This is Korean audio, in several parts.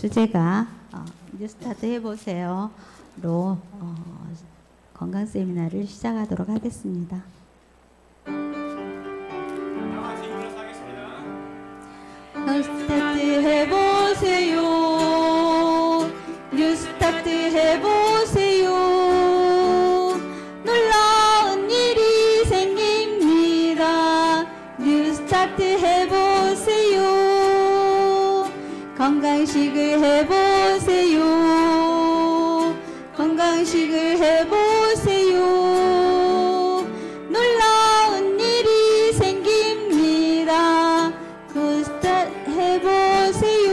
주제가 뉴스타트 해보세요로 건강 세미나를 시작하도록 하겠습니다. 뉴스타트 해보세요. 뉴스타트 해보세요. 놀라운 일이 생깁니다. 뉴스타트 해보세요. 건강식을 해보세요. 건강식을 해보세요. 놀라운 일이 생깁니다. 해보세요.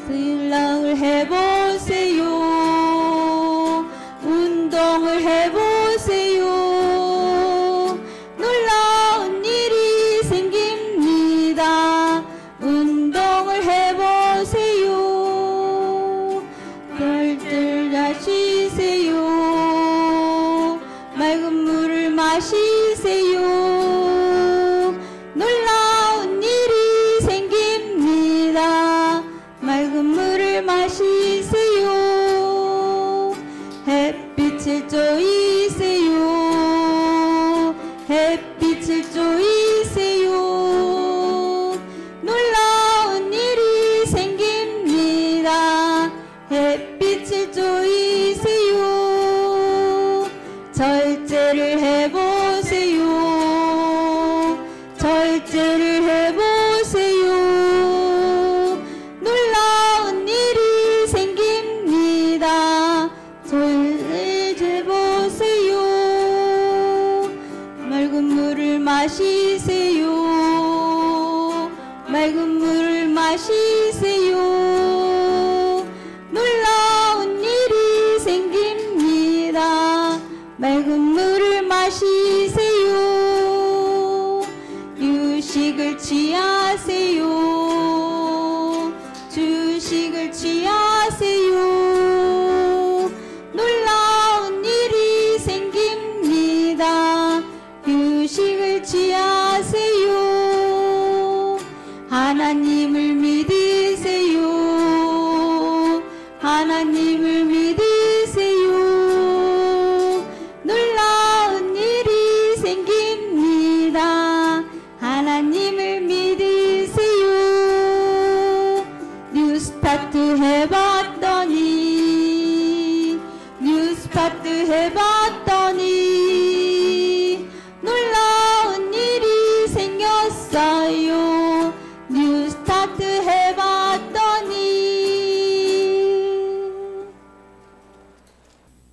슬렁을 해보세요. 운동을 해보세요. 놀라운 일이 생깁니다. 운동을 해보세요. 덜덜 마시세요. 맑은 물을 마시세요. 놀라운 일이 생깁니다. 맑은 물을 마시세요. 햇빛을 쬐이세요. 햇빛을 쬐이세요. 놀라운 일이 생깁니다. 햇빛을 쬐이세요. 절제를 해보세요. 절제를 해보세요. 놀라운 일이 생깁니다. 절제해보세요. 맑은 물을 마시세요. 맑은 물을 마시세요. 놀라운 일이 생깁니다. 맑은 물을 마시세요. 휴식을 취하세요. 주식을 취하세요. 놀라운 일이 생깁니다. 휴식을 취하세요. 하나님을 믿으세요. 하나님을 믿으세요. 놀라운 일이 생깁니다. 하나님을 믿으세요. 뉴스타트 해봤더니 뉴스타트 해봤더니 놀라운 일이 생겼어요. 뉴스타트 해봤더니.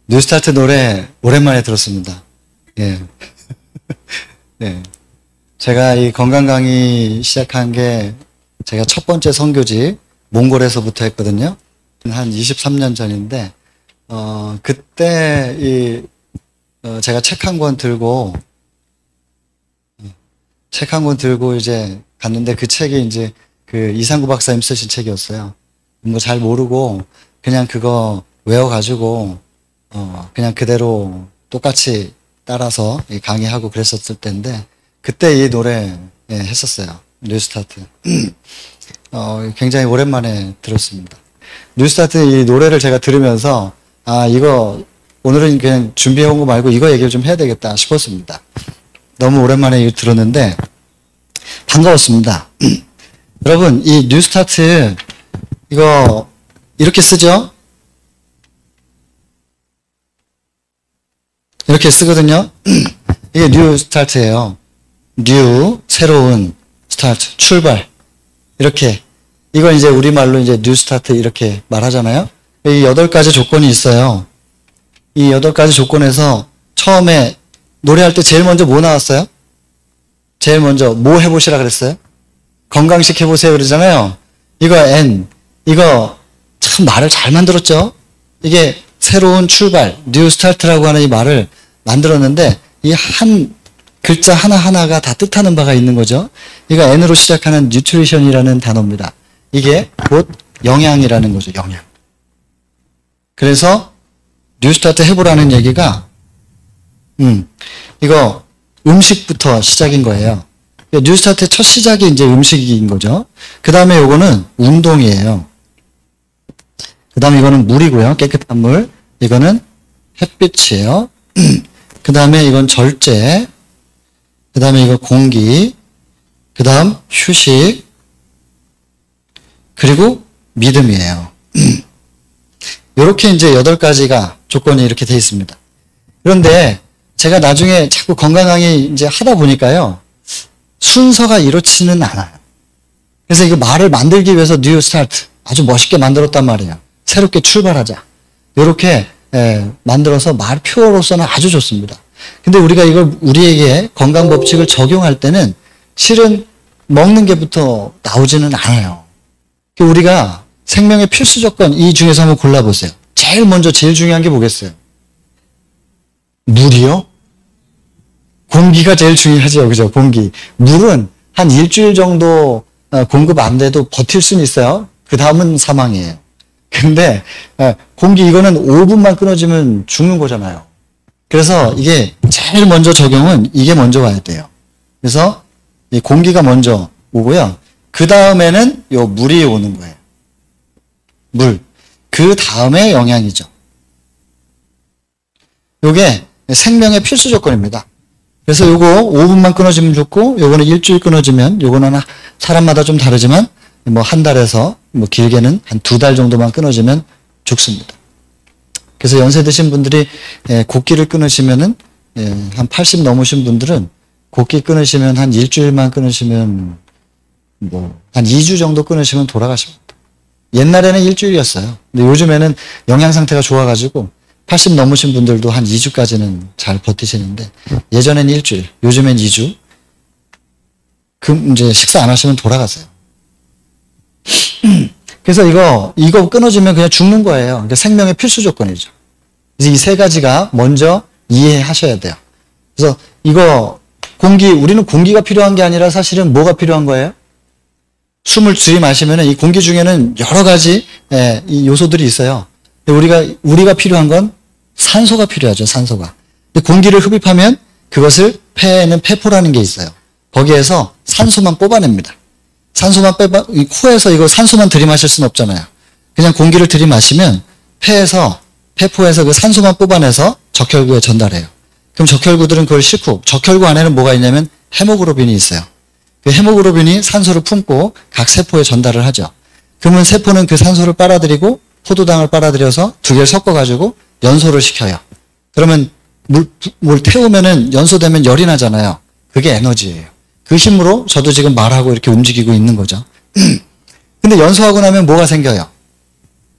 뉴스타트 노래 오랜만에 들었습니다. 예. 예. 제가 이 건강 강의 시작한 게 제가 첫 번째 선교지 몽골에서부터 했거든요. 한 23년 전인데, 그때 제가 책 한 권 들고 이제 갔는데 그 책이 이제 그 이상구 박사님 쓰신 책이었어요. 뭐 잘 모르고 그냥 그거 외워가지고 그냥 그대로 똑같이 따라서 강의하고 그랬었을 때인데 그때 이 노래 했었어요. 뉴스타트. 굉장히 오랜만에 들었습니다. 뉴스타트 이 노래를 제가 들으면서 이거 오늘은 그냥 준비해온 거 말고 이거 얘기를 좀 해야 되겠다 싶었습니다. 너무 오랜만에 들었는데 반가웠습니다. 여러분 이 뉴스타트 이거 이렇게 쓰죠? 이렇게 쓰거든요. 이게 뉴스타트예요. 뉴 새로운 스타트 출발 이렇게 이건 이제 우리말로 이제 뉴스타트 이렇게 말하잖아요. 이 8가지 조건이 있어요. 이 8가지 조건에서 처음에 노래할 때 제일 먼저 뭐 나왔어요? 제일 먼저 뭐 해보시라 그랬어요? 건강식 해보세요 그러잖아요. 이거 N 이거 참 말을 잘 만들었죠. 이게 새로운 출발 뉴 스타트라고 하는 이 말을 만들었는데 이 한 글자 하나하나가 다 뜻하는 바가 있는 거죠. 이거 N으로 시작하는 뉴트리션이라는 단어입니다. 이게 곧 영양이라는 거죠. 영양. 그래서 뉴스타트 해보라는 얘기가 이거 음식부터 시작인 거예요. 뉴스타트의 첫 시작이 이제 음식인 거죠. 그 다음에 요거는 운동이에요. 그 다음에 이거는 물이고요. 깨끗한 물. 이거는 햇빛이에요. 그 다음에 이건 절제. 그 다음에 이거 공기. 그 다음 휴식. 그리고 믿음이에요. 이렇게 이제 8가지가 조건이 이렇게 돼 있습니다. 그런데 제가 나중에 자꾸 건강강의 이제 하다 보니까요. 순서가 이렇지는 않아요. 그래서 이거 말을 만들기 위해서 뉴 스타트 아주 멋있게 만들었단 말이에요. 새롭게 출발하자. 이렇게 만들어서 말표로서는 아주 좋습니다. 근데 우리가 이걸 우리에게 건강 법칙을 적용할 때는 실은 먹는 게부터 나오지는 않아요. 우리가 생명의 필수 조건 이 중에서 한번 골라보세요. 제일 먼저 제일 중요한 게 뭐겠어요? 물이요? 공기가 제일 중요하죠. 그죠? 공기. 물은 한 일주일 정도 공급 안 돼도 버틸 수는 있어요. 그 다음은 사망이에요. 근데 공기 이거는 5분만 끊어지면 죽는 거잖아요. 그래서 이게 제일 먼저 적용은 이게 먼저 와야 돼요. 그래서 이 공기가 먼저 오고요. 그 다음에는 요 물이 오는 거예요. 물. 그 다음에 영양이죠. 요게 생명의 필수 조건입니다. 그래서 요거 5분만 끊어지면 좋고, 요거는 일주일 끊어지면, 요거는 사람마다 좀 다르지만, 뭐 한 달에서, 뭐 길게는 한 2달 정도만 끊어지면 죽습니다. 그래서 연세 드신 분들이 곡기를 끊으시면은, 한 80 넘으신 분들은 곡기 끊으시면 한 일주일만 끊으시면, 뭐, 한 2주 정도 끊으시면 돌아가십니다. 옛날에는 일주일이었어요. 근데 요즘에는 영양 상태가 좋아가지고, 80 넘으신 분들도 한 2주까지는 잘 버티시는데, 예전엔 일주일, 요즘엔 2주. 이제 식사 안 하시면 돌아가세요. 그래서 이거 끊어지면 그냥 죽는 거예요. 그러니까 생명의 필수 조건이죠. 그래서 이 3가지가 먼저 이해하셔야 돼요. 그래서 우리는 공기가 필요한 게 아니라 사실은 뭐가 필요한 거예요? 숨을 들이마시면 이 공기 중에는 여러 가지 이 요소들이 있어요. 우리가 필요한 건 산소가 필요하죠, 산소가. 근데 공기를 흡입하면 그것을 폐에는 폐포라는 게 있어요. 거기에서 산소만 뽑아냅니다. 산소만 이 코에서 이거 산소만 들이마실 수는 없잖아요. 그냥 공기를 들이마시면 폐포에서 그 산소만 뽑아내서 적혈구에 전달해요. 그럼 적혈구들은 그걸 싣고, 적혈구 안에는 뭐가 있냐면 헤모글로빈이 있어요. 그 헤모글로빈이 산소를 품고 각 세포에 전달을 하죠. 그러면 세포는 그 산소를 빨아들이고 포도당을 빨아들여서 2개를 섞어가지고 연소를 시켜요. 그러면 뭘 태우면은 연소되면 열이 나잖아요. 그게 에너지예요. 그 힘으로 저도 지금 말하고 이렇게 움직이고 있는 거죠. 근데 연소하고 나면 뭐가 생겨요?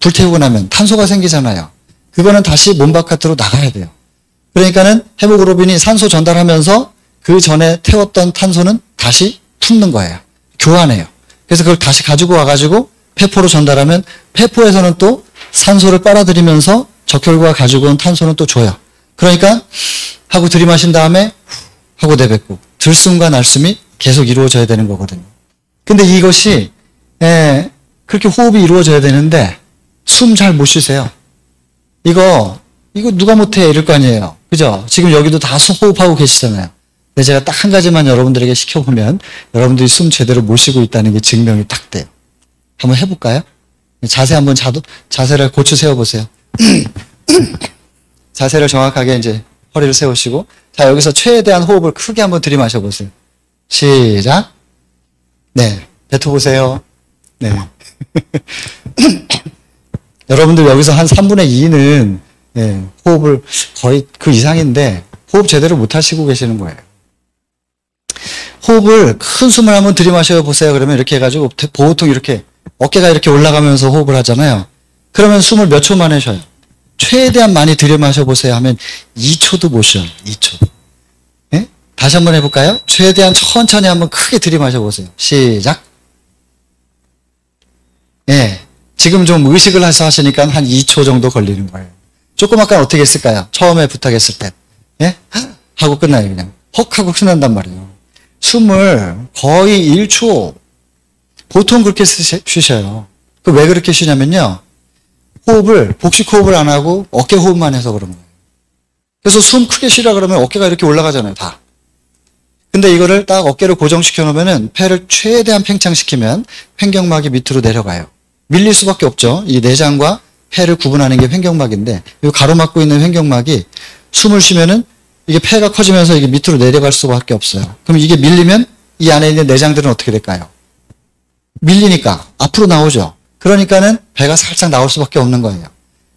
불태우고 나면 탄소가 생기잖아요. 그거는 다시 몸 바깥으로 나가야 돼요. 그러니까는 헤모글로빈이 산소 전달하면서 그 전에 태웠던 탄소는 다시 품는 거예요. 교환해요. 그래서 그걸 다시 가지고 와가지고 폐포로 전달하면 폐포에서는 또 산소를 빨아들이면서 적혈구가 가지고 온 탄소는 또 줘요. 그러니까 하고 들이마신 다음에 하고 내뱉고 들숨과 날숨이 계속 이루어져야 되는 거거든요. 근데 이것이 그렇게 호흡이 이루어져야 되는데 숨 잘 못 쉬세요. 이거 누가 못해 이럴 거 아니에요. 그죠? 지금 여기도 다 호흡하고 계시잖아요. 근데 제가 딱 한 가지만 여러분들에게 시켜보면 여러분들이 숨 제대로 못 쉬고 있다는 게 증명이 딱 돼요. 한번 해볼까요? 자세 한번 자세를 고쳐 세워보세요. 자세를 정확하게 이제 허리를 세우시고, 자, 여기서 최대한 호흡을 크게 한번 들이마셔보세요. 시작. 네. 뱉어보세요. 네. 여러분들 여기서 한 3분의 2는 호흡을 거의 그 이상인데 호흡 제대로 못 하시고 계시는 거예요. 호흡을 큰 숨을 한번 들이마셔 보세요. 그러면 이렇게 해가지고 보통 이렇게 어깨가 이렇게 올라가면서 호흡을 하잖아요. 그러면 숨을 몇 초 만에 쉬어요? 최대한 많이 들이마셔 보세요 하면 2초도 못 쉬어요. 2초. 네? 다시 한번 해볼까요? 최대한 천천히 한번 크게 들이마셔 보세요. 시작. 예. 지금 좀 의식을 해서 하시니까 한 2초 정도 걸리는 거예요. 조금 아까 어떻게 했을까요? 처음에 부탁했을 때. 예? 하고 끝나요, 그냥. 헉 하고 끝난단 말이에요. 숨을 거의 1초. 보통 그렇게 쉬셔요. 왜 그렇게 쉬냐면요. 복식 호흡을 안 하고 어깨 호흡만 해서 그런 거예요. 그래서 숨 크게 쉬라 그러면 어깨가 이렇게 올라가잖아요, 다. 근데 이거를 딱 어깨를 고정시켜 놓으면은 폐를 최대한 팽창시키면 횡격막이 밑으로 내려가요. 밀릴 수밖에 없죠. 이 내장과 폐를 구분하는 게 횡격막인데 이 가로막고 있는 횡격막이 숨을 쉬면은 이게 폐가 커지면서 이게 밑으로 내려갈 수밖에 없어요. 그럼 이게 밀리면 이 안에 있는 내장들은 어떻게 될까요? 밀리니까 앞으로 나오죠. 그러니까는 배가 살짝 나올 수밖에 없는 거예요.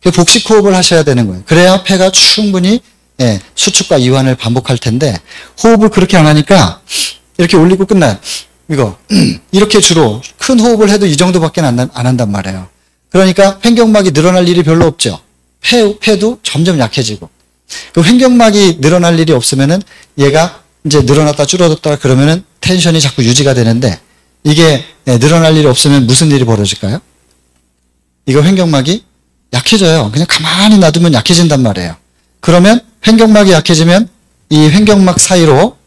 복식 호흡을 하셔야 되는 거예요. 그래야 폐가 충분히 수축과 이완을 반복할 텐데 호흡을 그렇게 안 하니까 이렇게 올리고 끝나요. 이거 이렇게 주로 큰 호흡을 해도 이 정도밖에 안 한단 말이에요. 그러니까 횡격막이 늘어날 일이 별로 없죠. 폐도 점점 약해지고 그 횡격막이 늘어날 일이 없으면은 얘가 이제 늘어났다 줄어들었다 그러면은 텐션이 자꾸 유지가 되는데 이게 늘어날 일이 없으면 무슨 일이 벌어질까요? 이거 횡격막이 약해져요. 그냥 가만히 놔두면 약해진단 말이에요. 그러면 횡격막이 약해지면 이 횡격막 사이로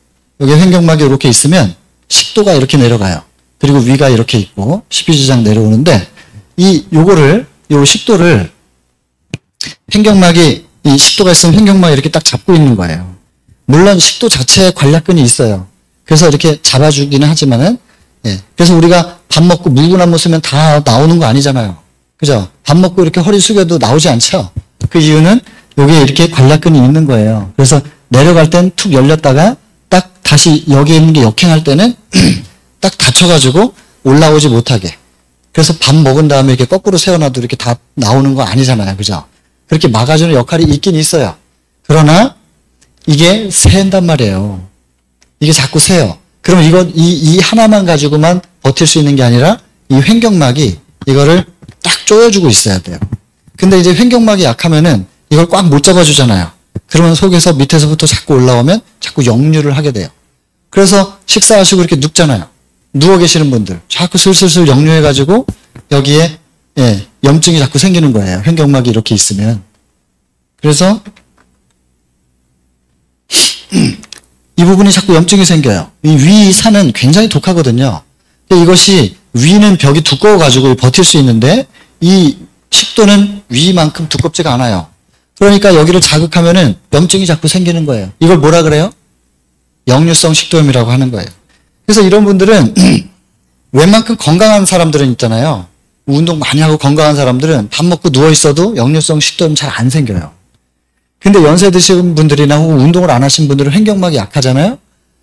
여기 횡격막이 이렇게 있으면 식도가 이렇게 내려가요. 그리고 위가 이렇게 있고 십이지장 내려오는데 요 식도를 횡격막이 이 식도가 있으면 횡격막이 이렇게 딱 잡고 있는 거예요. 물론 식도 자체에 관략근이 있어요. 그래서 이렇게 잡아주기는 하지만은 그래서 우리가 밥 먹고 물구나무 쓰면 다 나오는 거 아니잖아요. 그죠? 밥 먹고 이렇게 허리 숙여도 나오지 않죠? 그 이유는 여기에 이렇게 관략근이 있는 거예요. 그래서 내려갈 땐 툭 열렸다가 딱 다시 여기에 있는 게 역행할 때는 딱 닫혀가지고 올라오지 못하게. 그래서 밥 먹은 다음에 이렇게 거꾸로 세워놔도 이렇게 다 나오는 거 아니잖아요. 그죠? 그렇게 막아주는 역할이 있긴 있어요. 그러나 이게 샌단 말이에요. 이게 자꾸 새요. 그럼 이 하나만 가지고만 버틸 수 있는 게 아니라 이 횡격막이 이거를 딱 조여주고 있어야 돼요. 근데 이제 횡격막이 약하면은 이걸 꽉 못 잡아주잖아요. 그러면 속에서 밑에서부터 자꾸 올라오면 자꾸 역류를 하게 돼요. 그래서 식사하시고 이렇게 눕잖아요. 누워 계시는 분들 자꾸 슬슬 역류해가지고 여기에 염증이 자꾸 생기는 거예요. 횡격막이 이렇게 있으면. 그래서 이 부분이 자꾸 염증이 생겨요. 이 위산은 굉장히 독하거든요. 근데 이것이 위는 벽이 두꺼워가지고 버틸 수 있는데 이 식도는 위만큼 두껍지가 않아요. 그러니까 여기를 자극하면은 염증이 자꾸 생기는 거예요. 이걸 뭐라 그래요? 역류성 식도염이라고 하는 거예요. 그래서 이런 분들은 웬만큼 건강한 사람들은 있잖아요. 운동 많이 하고 건강한 사람들은 밥 먹고 누워 있어도 역류성 식도염 잘 안 생겨요. 근데 연세 드신 분들이나 혹은 운동을 안 하신 분들은 횡격막이 약하잖아요.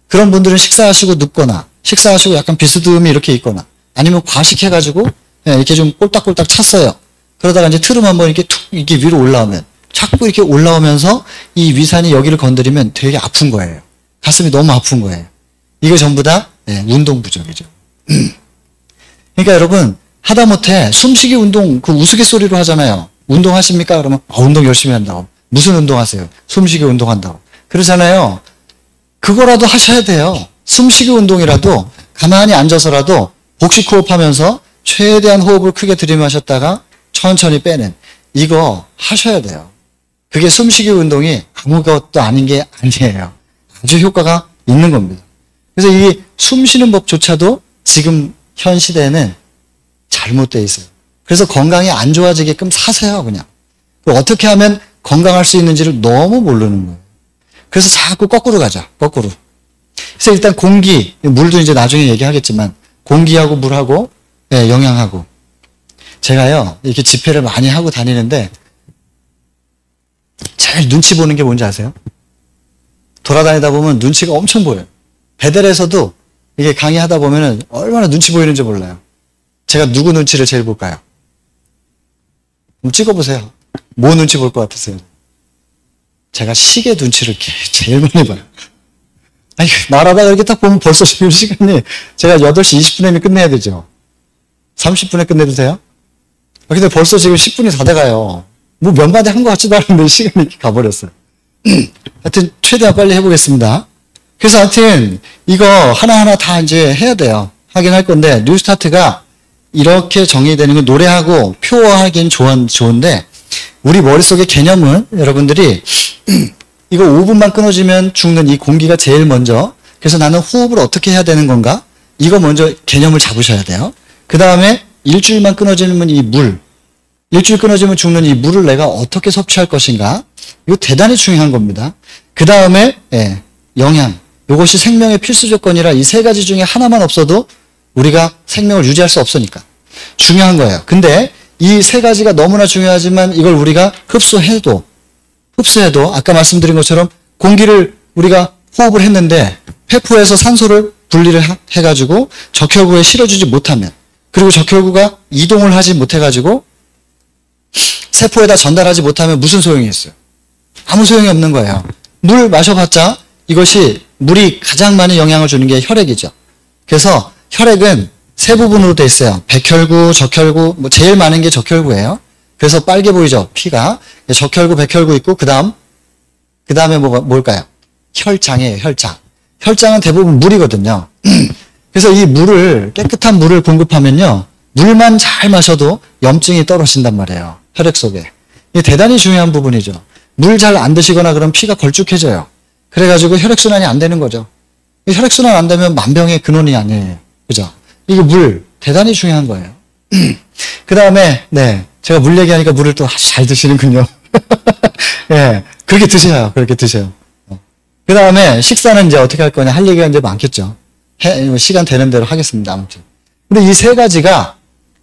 그런 분들은 식사하시고 눕거나 식사하시고 약간 비스듬히 이렇게 있거나 아니면 과식해가지고 이렇게 좀 꼴딱꼴딱 찼어요. 그러다가 이제 트름 한번 이렇게 툭 이렇게 위로 올라오면 자꾸 이렇게 올라오면서 이 위산이 여기를 건드리면 되게 아픈 거예요. 가슴이 너무 아픈 거예요. 이거 전부 다 운동 부족이죠. 그러니까 여러분 하다못해 숨쉬기 운동 그 우스갯소리로 하잖아요. 운동하십니까? 그러면 운동 열심히 한다고. 무슨 운동하세요? 숨쉬기 운동한다고. 그러잖아요. 그거라도 하셔야 돼요. 숨쉬기 운동이라도 가만히 앉아서라도 복식 호흡하면서 최대한 호흡을 크게 들이마셨다가 천천히 빼는 이거 하셔야 돼요. 그게 숨쉬기 운동이 아무것도 아닌 게 아니에요. 아주 효과가 있는 겁니다. 그래서 이 숨쉬는 법조차도 지금 현 시대에는 잘못되어 있어요. 그래서 건강이 안 좋아지게끔 사세요, 그냥. 어떻게 하면 건강할 수 있는지를 너무 모르는 거예요. 그래서 자꾸 거꾸로 가자, 거꾸로. 그래서 일단 공기, 물도 이제 나중에 얘기하겠지만, 공기하고 물하고, 영양하고. 제가요, 이렇게 집회를 많이 하고 다니는데, 제일 눈치 보는 게 뭔지 아세요? 돌아다니다 보면 눈치가 엄청 보여요. 베델에서도 이게 강의하다 보면은 얼마나 눈치 보이는지 몰라요. 제가 누구 눈치를 제일 볼까요? 한번 찍어보세요. 뭐 눈치 볼 것 같으세요? 제가 시계 눈치를 제일 많이 봐요. 아니, 말하다가 이렇게 딱 보면 벌써 지금 시간이 제가 8시 20분이면 끝내야 되죠. 30분에 끝내도 돼요? 근데 벌써 지금 10분이 다 돼가요. 뭐 몇 마디 한 것 같지도 않은데 시간이 이렇게 가버렸어요. 하여튼 최대한 빨리 해보겠습니다. 그래서 하여튼 이거 하나하나 다 이제 해야 돼요. 하긴 할 건데 뉴스타트가 이렇게 정의되는 건 노래하고 표어하기는 좋은데 우리 머릿속의 개념은 여러분들이 이거 5분만 끊어지면 죽는 이 공기가 제일 먼저 그래서 나는 호흡을 어떻게 해야 되는 건가? 이거 먼저 개념을 잡으셔야 돼요. 그 다음에 일주일만 끊어지면 이 물 일주일 끊어지면 죽는 이 물을 내가 어떻게 섭취할 것인가? 이거 대단히 중요한 겁니다. 그 다음에 영양 이것이 생명의 필수 조건이라 이 세 가지 중에 하나만 없어도 우리가 생명을 유지할 수 없으니까 중요한 거예요. 근데 이 세 가지가 너무나 중요하지만 이걸 우리가 흡수해도 아까 말씀드린 것처럼 공기를 우리가 호흡을 했는데 폐포에서 산소를 분리를 해가지고 적혈구에 실어주지 못하면, 그리고 적혈구가 이동을 하지 못해가지고 세포에다 전달하지 못하면 무슨 소용이 있어요? 아무 소용이 없는 거예요. 물 마셔봤자 이것이 물이 가장 많은 영향을 주는 게 혈액이죠. 그래서 혈액은 세 부분으로 돼 있어요. 백혈구, 적혈구, 뭐 제일 많은 게 적혈구예요. 그래서 빨개 보이죠? 피가. 적혈구, 백혈구 있고 그 다음에 뭘까요? 혈장이에요. 혈장은 대부분 물이거든요. 그래서 이 물을, 깨끗한 물을 공급하면요, 물만 잘 마셔도 염증이 떨어진단 말이에요. 혈액 속에. 이게 대단히 중요한 부분이죠. 물 잘 안 드시거나 그러면 피가 걸쭉해져요. 그래가지고 혈액순환이 안 되는 거죠. 혈액순환 안 되면 만병의 근원이 아니에요. 그죠? 이게 물, 대단히 중요한 거예요. 그 다음에, 네. 제가 물 얘기하니까 물을 또 아주 잘 드시는군요. 예. 그렇게 드셔요. 그 다음에 식사는 이제 어떻게 할 거냐 할 얘기가 이제 많겠죠. 시간 되는 대로 하겠습니다. 아무튼. 근데 이 세 가지가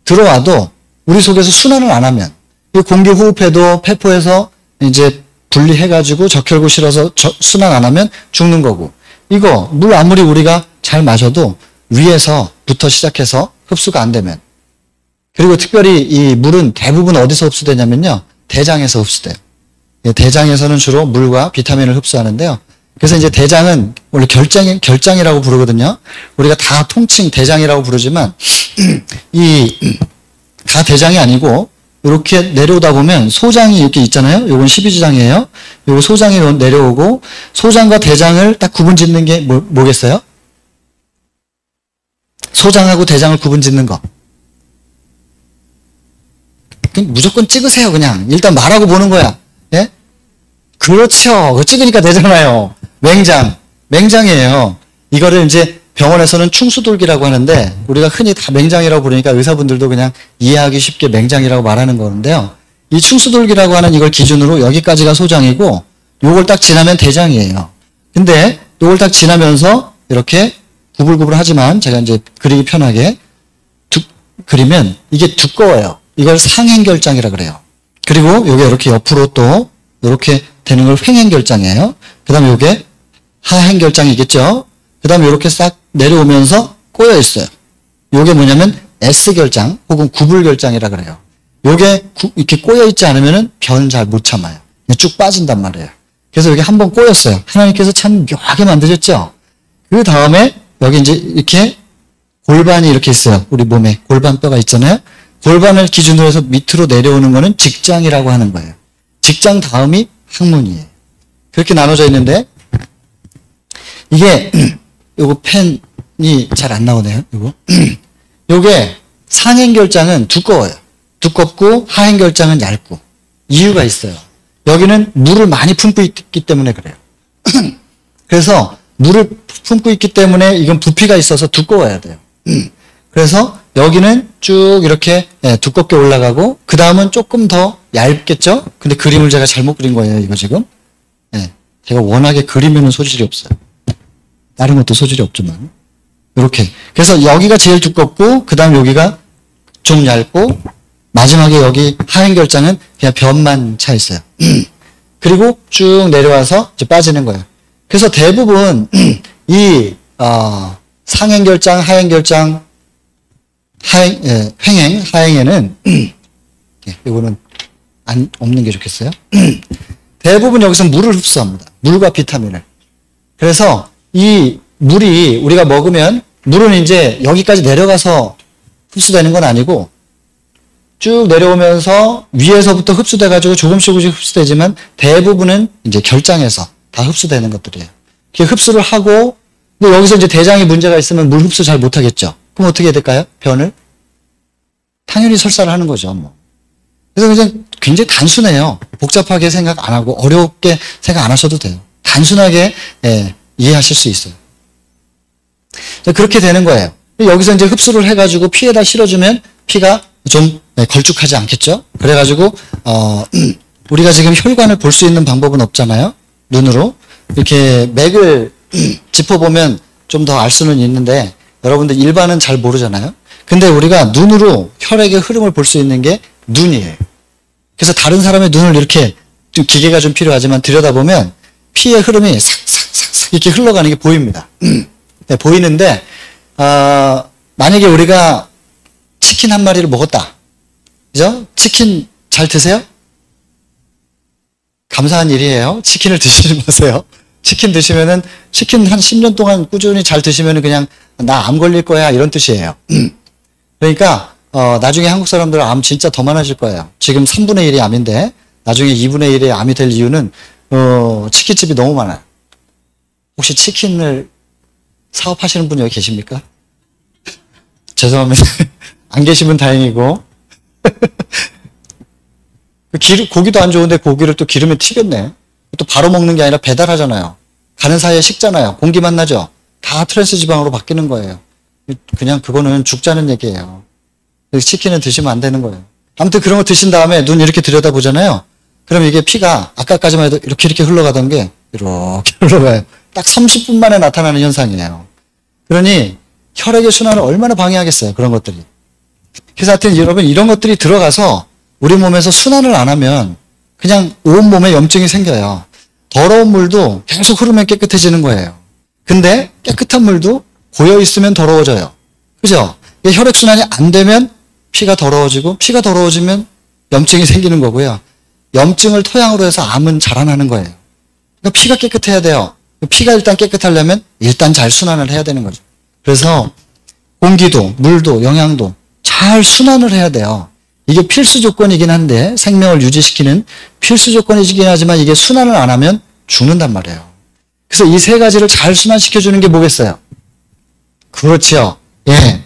들어와도 우리 속에서 순환을 안 하면, 이 공기 호흡해도 폐포에서 이제 분리해가지고 적혈구 실어서 순환 안 하면 죽는 거고, 이거 물 아무리 우리가 잘 마셔도 위에서부터 시작해서 흡수가 안 되면, 그리고 특별히 이 물은 대부분 어디서 흡수되냐면요, 대장에서 흡수돼요. 대장에서는 주로 물과 비타민을 흡수하는데요. 그래서 이제 대장은 원래 결장이라고 부르거든요. 우리가 다 통칭 대장이라고 부르지만 다 대장이 아니고 이렇게 내려오다 보면 소장이 이렇게 있잖아요. 요건 12지장이에요. 요거 소장이 내려오고, 소장과 대장을 딱 구분 짓는 게 뭐겠어요? 소장하고 대장을 구분 짓는 거. 무조건 찍으세요, 그냥. 일단 말하고 보는 거야. 예? 그렇죠. 그거 찍으니까 되잖아요. 맹장이에요. 이거를 이제 병원에서는 충수돌기라고 하는데, 우리가 흔히 다 맹장이라고 부르니까 의사분들도 그냥 이해하기 쉽게 맹장이라고 말하는 거는데요. 이 충수돌기라고 하는 이걸 기준으로 여기까지가 소장이고, 요걸 딱 지나면 대장이에요. 근데 요걸 딱 지나면서 이렇게 구불구불하지만 제가 이제 그리기 편하게 그리면 이게 두꺼워요. 이걸 상행결장이라 그래요. 그리고 요게 이렇게 옆으로 또 이렇게 되는 걸 횡행결장이에요. 그 다음에 요게 하행결장이겠죠. 그 다음에 이렇게 싹 내려오면서 꼬여 있어요. 요게 뭐냐면 S결장 혹은 구불결장이라 그래요. 요게 이렇게 꼬여 있지 않으면은 변 잘 못 참아요. 쭉 빠진단 말이에요. 그래서 여기 한번 꼬였어요. 하나님께서 참 묘하게 만드셨죠. 그 다음에 여기 이제 이렇게 골반이 이렇게 있어요. 우리 몸에 골반뼈가 있잖아요. 골반을 기준으로 해서 밑으로 내려오는 거는 직장이라고 하는 거예요. 직장 다음이 항문이에요. 그렇게 나눠져 있는데, 이게 요거 펜이 잘 안 나오네요. 요게 상행결장은 두꺼워요. 두껍고 하행결장은 얇고. 이유가 있어요. 여기는 물을 많이 품고 있기 때문에 그래요. 그래서 물을 품고 있기 때문에 이건 부피가 있어서 두꺼워야 돼요. 그래서 여기는 쭉 이렇게 두껍게 올라가고, 그 다음은 조금 더 얇겠죠? 근데 그림을 제가 잘못 그린 거예요, 이거 지금. 제가 워낙에 그리면은 소질이 없어요. 다른 것도 소질이 없지만. 이렇게. 그래서 여기가 제일 두껍고, 그 다음 여기가 좀 얇고, 마지막에 여기 하행결장은 그냥 변만 차 있어요. 그리고 쭉 내려와서 이제 빠지는 거예요. 그래서 대부분 이 상행결장, 하행결장, 횡행, 하행에는 이거는 없는 게 좋겠어요. 대부분 여기서 물을 흡수합니다. 물과 비타민을. 그래서 이 물이 우리가 먹으면, 물은 이제 여기까지 내려가서 흡수되는 건 아니고 쭉 내려오면서 위에서부터 흡수돼가지고 조금씩 흡수되지만 대부분은 이제 결장에서 다 흡수되는 것들이에요. 이렇게 흡수를 하고, 근데 여기서 이제 대장에 문제가 있으면 물 흡수 잘 못하겠죠. 그럼 어떻게 해야 될까요? 변을? 당연히 설사를 하는 거죠, 뭐. 그래서 그냥 굉장히 단순해요. 복잡하게 생각 안 하고 어렵게 생각 안 하셔도 돼요. 단순하게 이해하실 수 있어요. 그렇게 되는 거예요. 여기서 이제 흡수를 해가지고 피에다 실어주면 피가 좀 걸쭉하지 않겠죠? 그래가지고 우리가 지금 혈관을 볼 수 있는 방법은 없잖아요. 눈으로 이렇게 맥을 짚어보면 좀 더 알 수는 있는데 여러분들 일반은 잘 모르잖아요. 근데 우리가 눈으로 혈액의 흐름을 볼 수 있는 게 눈이에요. 그래서 다른 사람의 눈을 이렇게 좀 기계가 좀 필요하지만 들여다보면 피의 흐름이 싹싹싹 이렇게 흘러가는 게 보입니다. 네, 보이는데 만약에 우리가 치킨 한 마리를 먹었다. 그죠? 치킨 잘 드세요? 감사한 일이에요. 치킨을 드시지 마세요. 치킨 드시면은 치킨 한 10년 동안 꾸준히 잘 드시면은 그냥 나 암 걸릴 거야 이런 뜻이에요. 그러니까 나중에 한국 사람들 암 진짜 더 많아질 거예요. 지금 3분의 1이 암인데 나중에 2분의 1이 암이 될 이유는 치킨집이 너무 많아요. 혹시 치킨을 사업하시는 분 여기 계십니까? 죄송합니다. 안 계시면 다행이고 고기도 안 좋은데 고기를 또 기름에 튀겼네. 또 바로 먹는 게 아니라 배달하잖아요. 가는 사이에 식잖아요. 공기 만나죠. 다 트랜스 지방으로 바뀌는 거예요. 그냥 그거는 죽자는 얘기예요. 치킨은 드시면 안 되는 거예요. 아무튼 그런 거 드신 다음에 눈 이렇게 들여다보잖아요. 그럼 이게 피가 아까까지만 해도 이렇게 흘러가던 게 이렇게 흘러가요. 딱 30분 만에 나타나는 현상이에요. 그러니 혈액의 순환을 얼마나 방해하겠어요. 그런 것들이. 그래서 하여튼 여러분 이런 것들이 들어가서 우리 몸에서 순환을 안 하면 그냥 온몸에 염증이 생겨요. 더러운 물도 계속 흐르면 깨끗해지는 거예요. 근데 깨끗한 물도 고여 있으면 더러워져요. 그죠? 혈액순환이 안 되면 피가 더러워지고 피가 더러워지면 염증이 생기는 거고요. 염증을 토양으로 해서 암은 자라나는 거예요. 그러니까 피가 깨끗해야 돼요. 피가 일단 깨끗하려면 일단 잘 순환을 해야 되는 거죠. 그래서 공기도 물도 영양도 잘 순환을 해야 돼요. 이게 필수 조건이긴 한데 생명을 유지시키는 필수 조건이긴 하지만 이게 순환을 안 하면 죽는단 말이에요. 그래서 이 세 가지를 잘 순환시켜주는 게 뭐겠어요? 그렇죠. 예.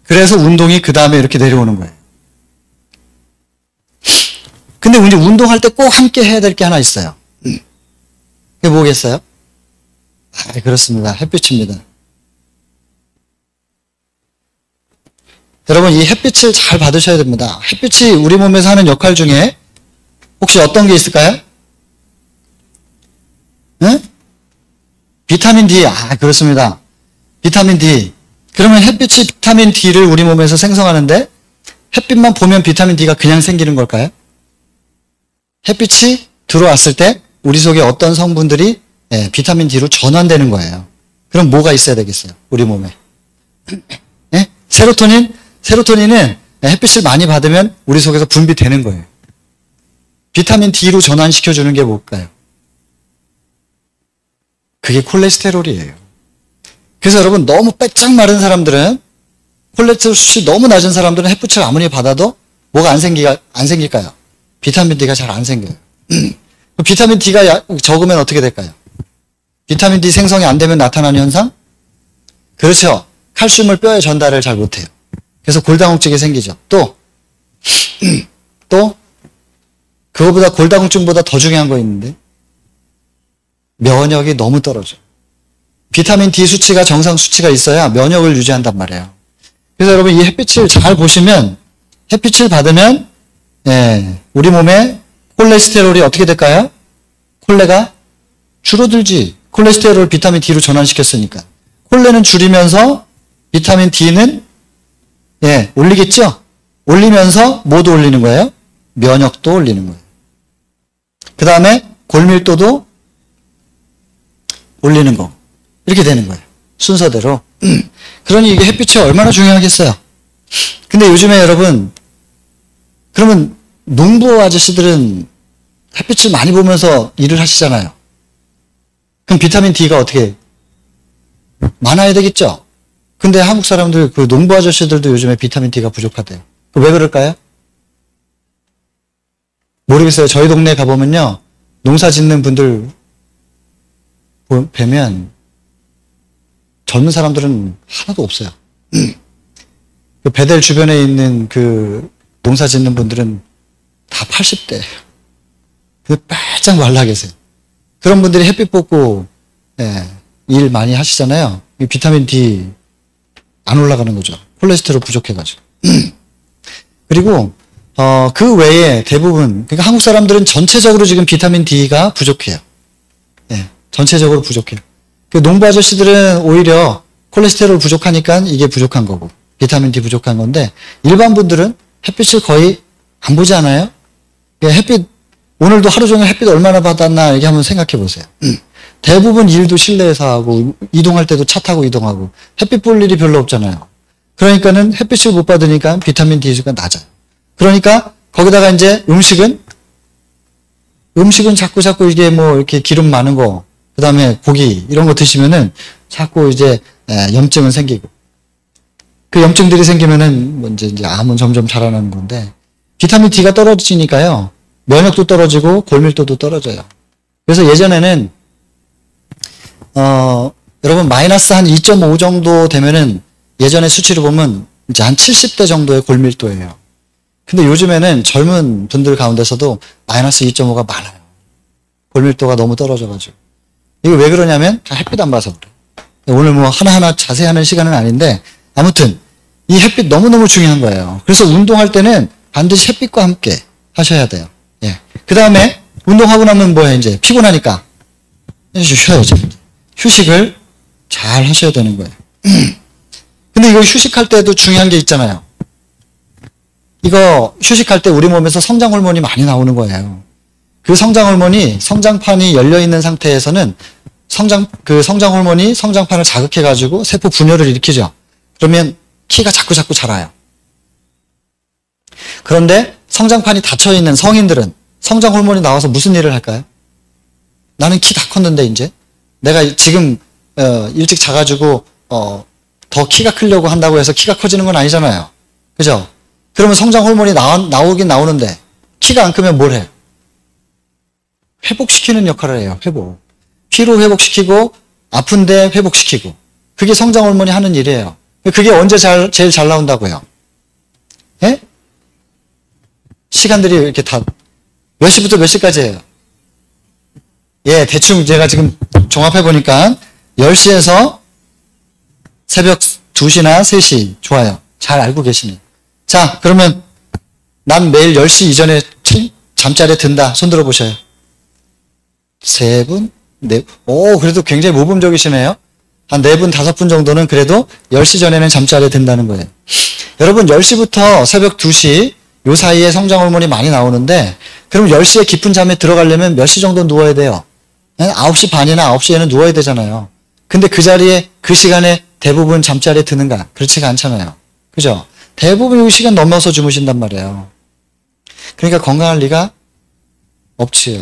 그래서 운동이 그 다음에 이렇게 내려오는 거예요. 근데 이제 운동할 때 꼭 함께 해야 될 게 하나 있어요. 그게 뭐겠어요? 그렇습니다. 햇빛입니다. 여러분 이 햇빛을 잘 받으셔야 됩니다. 햇빛이 우리 몸에서 하는 역할 중에 혹시 어떤 게 있을까요? 네? 비타민 D. 그렇습니다. 비타민 D. 그러면 햇빛이 비타민 D를 우리 몸에서 생성하는데 햇빛만 보면 비타민 D가 그냥 생기는 걸까요? 햇빛이 들어왔을 때 우리 속에 어떤 성분들이 비타민 D로 전환되는 거예요. 그럼 뭐가 있어야 되겠어요? 우리 몸에. 네? 세로토닌은 햇빛을 많이 받으면 우리 속에서 분비되는 거예요. 비타민 D로 전환시켜주는 게 뭘까요? 그게 콜레스테롤이에요. 그래서 여러분 너무 빼짝 마른 사람들은 콜레스테롤 수치 너무 낮은 사람들은 햇빛을 아무리 받아도 뭐가 안 생길까요? 비타민 D가 잘 안 생겨요. 비타민 D가 적으면 어떻게 될까요? 비타민 D 생성이 안 되면 나타나는 현상? 그렇죠. 칼슘을 뼈에 전달을 잘 못해요. 그래서 골다공증이 생기죠. 또 그거보다 골다공증보다 더 중요한 거 있는데 면역이 너무 떨어져. 비타민 D 수치가 정상 수치가 있어야 면역을 유지한단 말이에요. 그래서 여러분 이 햇빛을 잘 보시면 햇빛을 받으면 우리 몸에 콜레스테롤이 어떻게 될까요? 콜레가 줄어들지. 콜레스테롤 비타민 D로 전환시켰으니까. 콜레는 줄이면서 비타민 D는 올리겠죠? 올리면서 뭐도 올리는 거예요? 면역도 올리는 거예요. 그 다음에 골밀도도 올리는 거. 이렇게 되는 거예요. 순서대로. 그러니 이게 햇빛이 얼마나 중요하겠어요. 근데 요즘에 여러분 그러면 농부 아저씨들은 햇빛을 많이 보면서 일을 하시잖아요. 그럼 비타민 D가 어떻게 많아야 되겠죠? 근데 한국 사람들 그 농부 아저씨들도 요즘에 비타민 D가 부족하대요. 왜 그럴까요? 모르겠어요. 저희 동네 가보면요. 농사 짓는 분들 뵈면 젊은 사람들은 하나도 없어요. 그 베델 주변에 있는 그 농사 짓는 분들은 다 80대예요. 바짝 말라 계세요. 그런 분들이 햇빛 보고 일 많이 하시잖아요. 비타민 D 안 올라가는 거죠. 콜레스테롤 부족해가지고. 그리고 그 외에 대부분 그러니까 한국 사람들은 전체적으로 지금 비타민 D가 부족해요. 전체적으로 부족해요. 그 농부 아저씨들은 오히려 콜레스테롤 부족하니까 이게 부족한 거고, 비타민 D 부족한 건데, 일반 분들은 햇빛을 거의 안 보지 않아요? 햇빛, 오늘도 하루 종일 햇빛 얼마나 받았나, 이렇게 한번 생각해 보세요. 대부분 일도 실내에서 하고, 이동할 때도 차 타고 이동하고, 햇빛 볼 일이 별로 없잖아요. 그러니까는 햇빛을 못 받으니까 비타민 D가 낮아요. 그러니까, 거기다가 이제 음식은 자꾸 이게 뭐 이렇게 기름 많은 거, 그 다음에 고기, 이런 거 드시면은 자꾸 이제 염증은 생기고. 그 염증들이 생기면은 뭐 이제 암은 점점 자라나는 건데, 비타민 D가 떨어지니까요, 면역도 떨어지고 골밀도도 떨어져요. 그래서 예전에는, 여러분 마이너스 한 2.5 정도 되면은 예전에 수치로 보면 이제 한 70대 정도의 골밀도예요. 근데 요즘에는 젊은 분들 가운데서도 마이너스 2.5가 많아요. 골밀도가 너무 떨어져가지고. 이거 왜 그러냐면 햇빛 안 봐서 그래. 오늘 뭐 하나하나 자세히 하는 시간은 아닌데 아무튼 이 햇빛 너무너무 중요한 거예요. 그래서 운동할 때는 반드시 햇빛과 함께 하셔야 돼요. 예. 그 다음에 운동하고 나면 뭐해 이제 피곤하니까 쉬어야죠. 휴식을 잘 하셔야 되는 거예요. 근데 이거 휴식할 때도 중요한 게 있잖아요. 이거 휴식할 때 우리 몸에서 성장 호르몬이 많이 나오는 거예요. 그 성장 호르몬이 성장판이 열려 있는 상태에서는 성장 호르몬이 성장판을 자극해 가지고 세포 분열을 일으키죠. 그러면 키가 자꾸 자라요. 그런데 성장판이 닫혀 있는 성인들은 성장 호르몬이 나와서 무슨 일을 할까요? 나는 키 다 컸는데 이제 내가 지금 일찍 자가지고 더 키가 크려고 한다고 해서 키가 커지는 건 아니잖아요. 그죠? 그러면 성장 호르몬이 나오긴 나오는데 키가 안 크면 뭘 해요? 회복시키는 역할을 해요. 회복. 피로 회복시키고 아픈데 회복시키고. 그게 성장 호르몬이 하는 일이에요. 그게 언제 제일 잘 나온다고요? 예? 시간들이 이렇게 다 몇 시부터 몇 시까지예요? 예, 대충 제가 지금 종합해 보니까 10시에서 새벽 2시나 3시. 좋아요. 잘 알고 계시네. 자, 그러면 난 매일 10시 이전에 잠자리에 든다. 손 들어 보셔요. 3분? 4분? 오, 그래도 굉장히 모범적이시네요. 한 4분, 5분 정도는 그래도 10시 전에는 잠자리에 든다는 거예요. 여러분 10시부터 새벽 2시 요 사이에 성장 호르몬이 많이 나오는데 그럼 10시에 깊은 잠에 들어가려면 몇 시 정도 누워야 돼요? 9시 반이나 9시에는 누워야 되잖아요. 근데 그 자리에 그 시간에 대부분 잠자리에 드는가? 그렇지가 않잖아요. 그죠? 대부분 이 시간 넘어서 주무신단 말이에요. 그러니까 건강할 리가 없지요.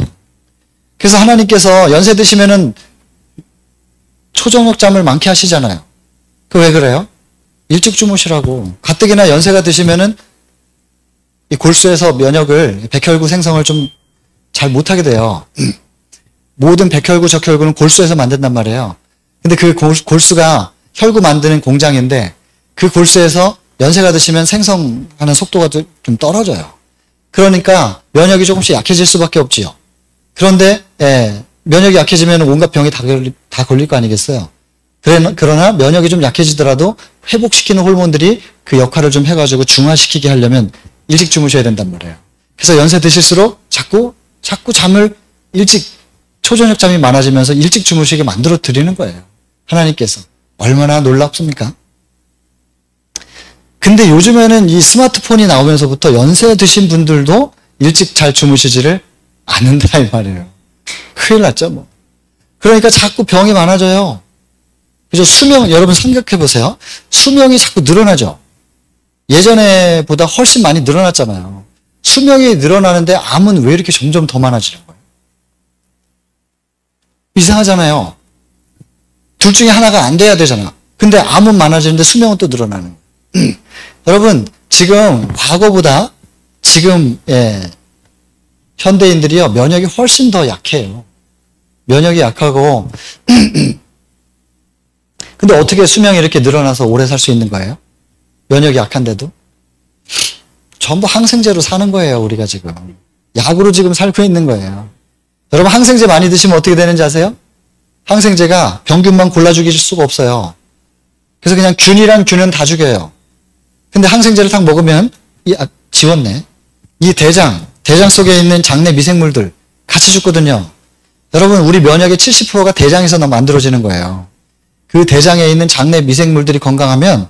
그래서 하나님께서 연세 드시면은 초저녁 잠을 많게 하시잖아요. 그 왜 그래요? 일찍 주무시라고. 가뜩이나 연세가 드시면은 이 골수에서 면역을, 백혈구 생성을 좀 잘 못하게 돼요. 모든 백혈구, 적혈구는 골수에서 만든단 말이에요. 근데 그 골수가 혈구 만드는 공장인데 그 골수에서 연세가 드시면 생성하는 속도가 좀 떨어져요. 그러니까 면역이 조금씩 약해질 수밖에 없지요. 그런데 면역이 약해지면 온갖 병이 다 걸릴 거 아니겠어요. 그러나 면역이 좀 약해지더라도 회복시키는 호르몬들이 그 역할을 좀 해가지고 중화시키게 하려면 일찍 주무셔야 된단 말이에요. 그래서 연세 드실수록 자꾸 잠을 일찍 초저녁 잠이 많아지면서 일찍 주무시게 만들어 드리는 거예요. 하나님께서. 얼마나 놀랍습니까? 근데 요즘에는 이 스마트폰이 나오면서부터 연세 드신 분들도 일찍 잘 주무시지를 않는다 이 말이에요. 큰일 났죠 뭐. 그러니까 자꾸 병이 많아져요. 그죠? 수명 여러분 생각해 보세요. 수명이 자꾸 늘어나죠. 예전에 보다 훨씬 많이 늘어났잖아요. 수명이 늘어나는데 암은 왜 이렇게 점점 더 많아지는 거예요? 이상하잖아요. 둘 중에 하나가 안 돼야 되잖아. 근데 암은 많아지는데 수명은 또 늘어나는 거예요. 여러분 지금 과거보다 지금 현대인들이요 면역이 훨씬 더 약해요. 면역이 약하고 근데 어떻게 수명이 이렇게 늘어나서 오래 살 수 있는 거예요? 면역이 약한데도? 전부 항생제로 사는 거예요, 우리가 지금. 약으로 지금 살고 있는 거예요. 여러분 항생제 많이 드시면 어떻게 되는지 아세요? 항생제가 병균만 골라 죽일 수가 없어요. 그래서 그냥 균이란 균은 다 죽여요. 근데 항생제를 딱 먹으면 지웠네. 이 대장 속에 있는 장내 미생물들 같이 죽거든요. 여러분, 우리 면역의 70%가 대장에서 만들어지는 거예요. 그 대장에 있는 장내 미생물들이 건강하면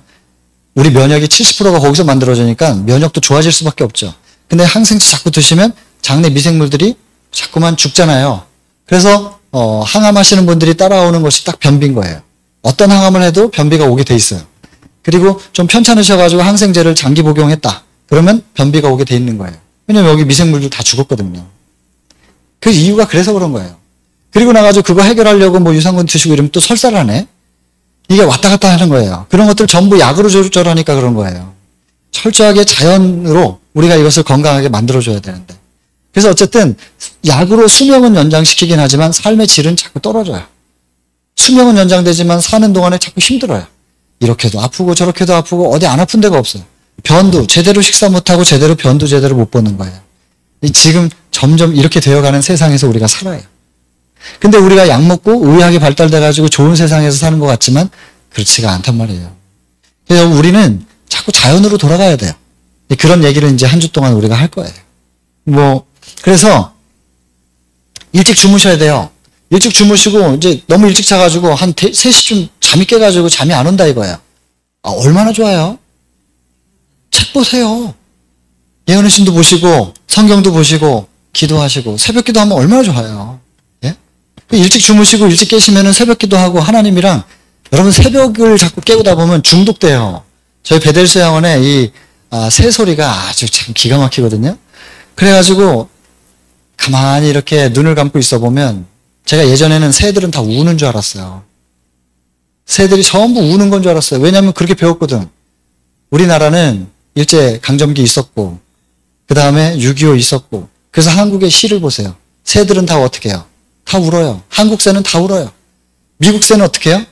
우리 면역이 70%가 거기서 만들어지니까 면역도 좋아질 수밖에 없죠. 근데 항생제 자꾸 드시면 장내 미생물들이 자꾸만 죽잖아요. 그래서 항암하시는 분들이 따라오는 것이 딱 변비인 거예요. 어떤 항암을 해도 변비가 오게 돼 있어요. 그리고 좀 편찮으셔가지고 항생제를 장기 복용했다. 그러면 변비가 오게 돼 있는 거예요. 왜냐면 여기 미생물들 다 죽었거든요. 그 이유가 그래서 그런 거예요. 그리고 나가지고 그거 해결하려고 뭐 유산균 드시고 이러면 또 설사를 하네. 이게 왔다 갔다 하는 거예요. 그런 것들 전부 약으로 조절하니까 그런 거예요. 철저하게 자연으로 우리가 이것을 건강하게 만들어줘야 되는데. 그래서 어쨌든 약으로 수명은 연장시키긴 하지만 삶의 질은 자꾸 떨어져요. 수명은 연장되지만 사는 동안에 자꾸 힘들어요. 이렇게도 아프고 저렇게도 아프고 어디 안 아픈 데가 없어요. 변도 제대로 식사 못하고 변도 제대로 못 보는 거예요. 지금 점점 이렇게 되어가는 세상에서 우리가 살아요. 근데 우리가 약 먹고 의학이 발달돼가지고 좋은 세상에서 사는 것 같지만 그렇지가 않단 말이에요. 그래서 우리는 자꾸 자연으로 돌아가야 돼요. 그런 얘기를 이제 한 주 동안 우리가 할 거예요. 그래서 일찍 주무셔야 돼요. 일찍 주무시고 이제 너무 일찍 자가지고 한 3시쯤 잠이 깨가지고 잠이 안 온다 이거예요. 얼마나 좋아요? 책 보세요. 예언의 신도 보시고 성경도 보시고 기도하시고 새벽 기도하면 얼마나 좋아요. 예? 일찍 주무시고 일찍 깨시면은 새벽 기도하고 하나님이랑 여러분 새벽을 자꾸 깨우다 보면 중독돼요. 저희 베델스 양원에 이 새소리가 아주 참 기가 막히거든요. 그래가지고 가만히 이렇게 눈을 감고 있어 보면 제가 예전에는 새들은 다 우는 줄 알았어요. 새들이 전부 우는 건 줄 알았어요. 왜냐하면 그렇게 배웠거든. 우리나라는 일제 강점기 있었고 그 다음에 6.25 있었고 그래서 한국의 시를 보세요. 새들은 다 어떻게 해요? 다 울어요. 한국 새는 다 울어요. 미국 새는 어떻게 해요?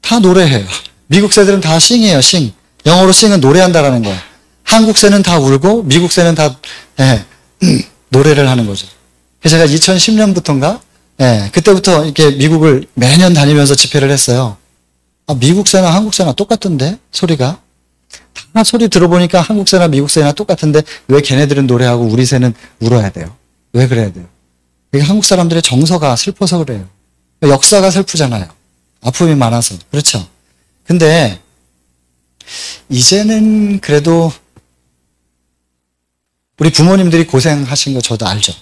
다 노래해요. 미국 새들은 다 싱해요. 싱. 영어로 싱은 노래한다라는 거예요. 한국 새는 다 울고 미국 새는 다 노래를 하는 거죠. 그래서 제가 2010년부터인가 그때부터 이렇게 미국을 매년 다니면서 집회를 했어요. 미국 새나 한국 새나 똑같던데 소리가. 다 소리 들어보니까 한국 새나 미국 새나 똑같은데 왜 걔네들은 노래하고 우리 새는 울어야 돼요? 왜 그래야 돼요? 이게 한국 사람들의 정서가 슬퍼서 그래요. 역사가 슬프잖아요. 아픔이 많아서. 그렇죠? 근데 이제는 그래도 우리 부모님들이 고생하신 거 저도 알죠.